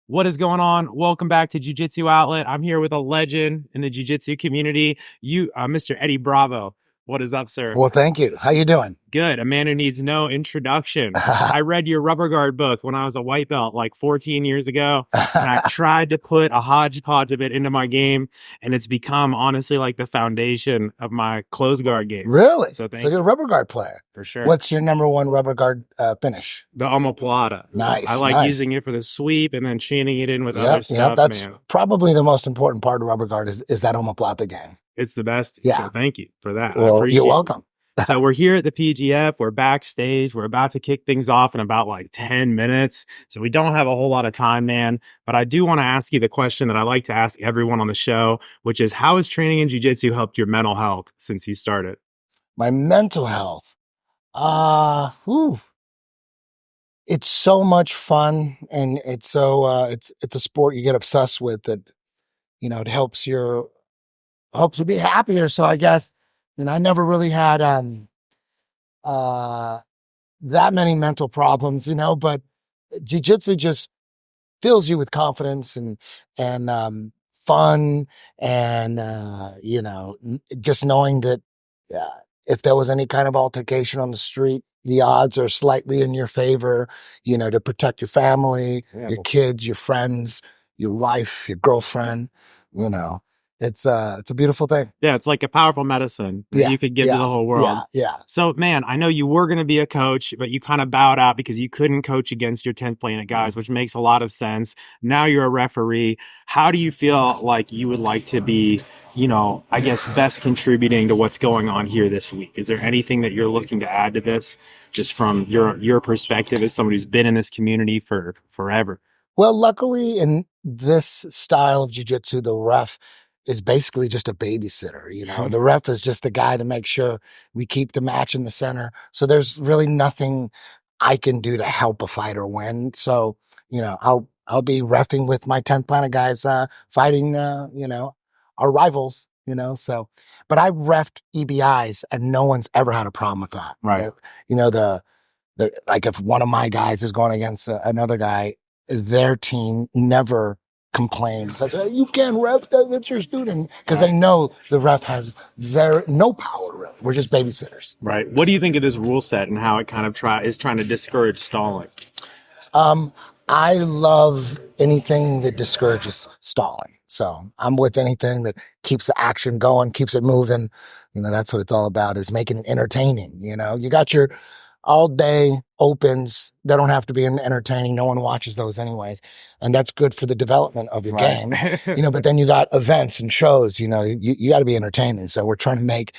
What is going on? Welcome back to Jiu-Jitsu Outlet. I'm here with a legend in the jiu-jitsu community, Mr. Eddie Bravo. What is up, sir? Well, thank you. How you doing? Good. A man who needs no introduction. I read your rubber guard book when I was a white belt like 14 years ago, and I tried to put a hodgepodge of it into my game, and it's become honestly like the foundation of my closed guard game. Really? So you're a rubber guard player. For sure. What's your number one rubber guard finish? The omoplata. Nice. I like using it for the sweep and then chaining it in with other stuff. That's probably the most important part of rubber guard is that omoplata game. It's the best. Yeah. So thank you for that. Well, you're welcome. So we're here at the PGF. We're backstage. We're about to kick things off in about like 10 minutes. So we don't have a whole lot of time, man. But I do want to ask you the question that I like to ask everyone on the show, which is, how has training in jiu-jitsu helped your mental health since you started? My mental health. It's so much fun, and it's so it's a sport you get obsessed with that, it helps you be happier. So I guess, I never really had that many mental problems, but jiu-jitsu just fills you with confidence and fun, and just knowing that if there was any kind of altercation on the street, the odds are slightly in your favor, to protect your family, your kids, your friends, your wife, your girlfriend. It's a beautiful thing. Yeah, it's like a powerful medicine that you could give to the whole world. Yeah. So, man, I know you were going to be a coach, but you kind of bowed out because you couldn't coach against your 10th Planet guys, which makes a lot of sense. Now you're a referee. How do you feel like you would like to be, I guess, best contributing to what's going on here this week? Is there anything that you're looking to add to this, just from your perspective as somebody who's been in this community for forever? Well, luckily in this style of jiu-jitsu, the ref is basically just a babysitter. The ref is just the guy to make sure we keep the match in the center. So there's really nothing I can do to help a fighter win. So, I'll be reffing with my 10th Planet guys, fighting, our rivals, so, but I reffed EBIs and no one's ever had a problem with that. Right. Like if one of my guys is going against another guy, their team never complains. You can't ref, that's your student. Because they know the ref has no power, really. We're just babysitters. Right. What do you think of this rule set and how it kind of is trying to discourage stalling? I love anything that discourages stalling. So I'm with anything that keeps the action going, keeps it moving. That's what it's all about, is making it entertaining. You got your all day opens. They don't have to be entertaining. No one watches those anyways. And that's good for the development of your game, but then you got events and shows, you got to be entertaining. So we're trying to make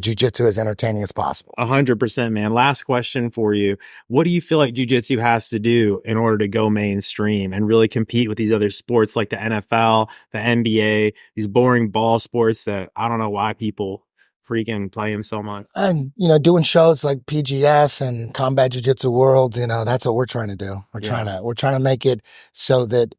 jiu-jitsu as entertaining as possible. 100%, man. Last question for you. What do you feel like jiu-jitsu has to do in order to go mainstream and really compete with these other sports like the NFL, the NBA, these boring ball sports that I don't know why people freaking play them so much? And, doing shows like PGF and Combat Jiu-Jitsu Worlds, that's what we're trying to do. We're trying to make it so that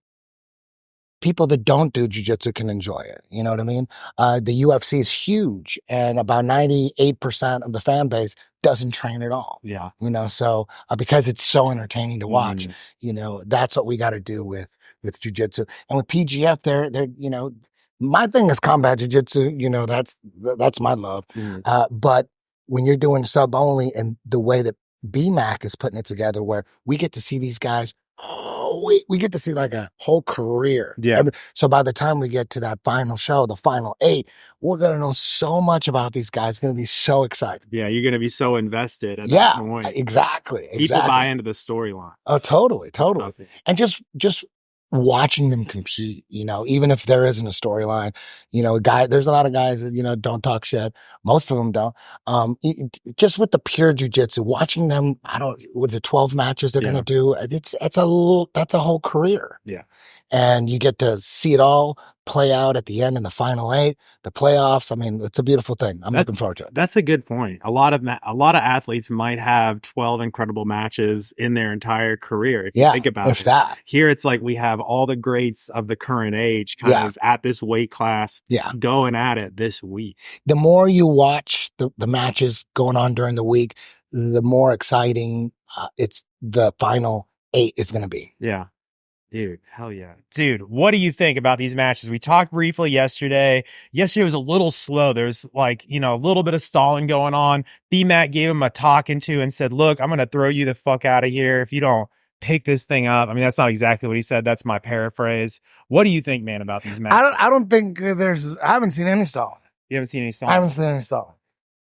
people that don't do jiu-jitsu can enjoy it. You know what I mean? The UFC is huge, and about 98% of the fan base doesn't train at all. Yeah. So because it's so entertaining to watch, that's what we got to do with jiu-jitsu. And with PGF, they're my thing is combat jiu-jitsu, that's my love. But when you're doing sub only, and the way that BMAC is putting it together, where we get to see these guys, we get to see like a whole career. Yeah. So by the time we get to that final show, the final 8, we're going to know so much about these guys. It's going to be so exciting. Yeah. You're going to be so invested at that point. Exactly. People buy into the storyline. Oh, totally. And just watching them compete, even if there isn't a storyline, there's a lot of guys that, don't talk shit. Most of them don't. Just with the pure jiu-jitsu, watching them, what is it, 12 matches they're going to do? That's a whole career. Yeah. And you get to see it all play out at the end in the final 8, the playoffs. I mean, it's a beautiful thing. I'm looking forward to it. That's a good point. A lot of athletes might have 12 incredible matches in their entire career. If you think about it. That. Here, it's like we have all the greats of the current age kind of at this weight class going at it this week. The more you watch the matches going on during the week, the more exciting it's the final 8 is going to be. Yeah. Dude, hell yeah. Dude, what do you think about these matches? We talked briefly yesterday. Yesterday was a little slow. There's like, you know, a little bit of stalling going on. B-Mac gave him a talking to and said, look, I'm going to throw you the fuck out of here if you don't pick this thing up. I mean, that's not exactly what he said. That's my paraphrase. What do you think, man, about these matches? I don't think I haven't seen any stalling. You haven't seen any I stalling? haven't seen any stalling.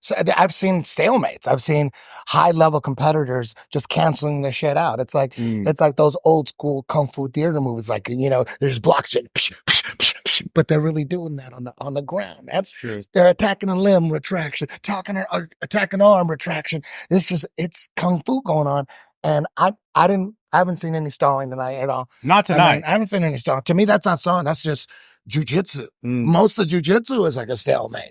So I've seen stalemates. I've seen high level competitors just canceling their shit out. It's like those old school kung fu theater movies. Like, you know, there's block shit, but they're really doing that on the ground. That's true. They're attacking a limb retraction, attacking arm retraction. It's kung fu going on, and I haven't seen any stalling tonight at all. Not tonight. I haven't seen any stalling. To me, that's not stalling. That's just jiu-jitsu. Most of jiu-jitsu is like a stalemate.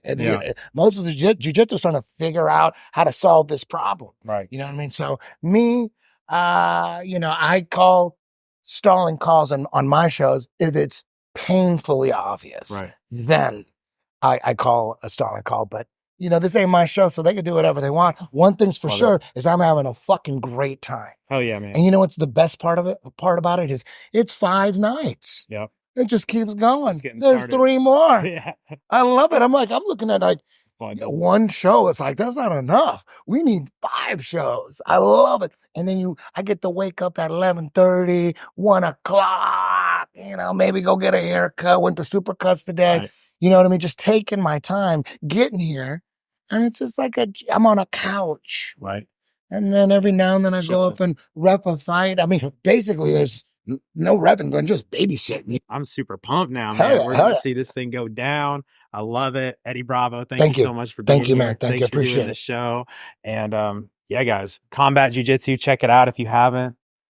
Most of the jiu-jitsu is trying to figure out how to solve this problem. Right. You know what I mean? So me, you know, I call stalling calls on my shows if it's painfully obvious. Right. Then I call a stalling call. But, you know, this ain't my show, so they can do whatever they want. One thing's for sure is I'm having a fucking great time. Hell yeah, man. And you know what's the best part about it is it's 5 nights. Yep. It just keeps going. There's 3 more. Yeah. I love it. I'm looking at like one show. It's like, that's not enough. We need 5 shows. I love it. And then I get to wake up at 11:30, 1 o'clock, you know, maybe go get a haircut, went to Supercuts today. Right. You know what I mean? Just taking my time, getting here. And it's just like I'm on a couch. Right. And then every now and then I go up and rep a fight. I mean, basically there's no repping, but just babysitting. I'm super pumped now, man. We're going to see this thing go down. I love it. Eddie Bravo, thank you so much for being here. Man. Thank you. Appreciate the show. And yeah, guys, Combat Jiu-Jitsu, check it out if you haven't.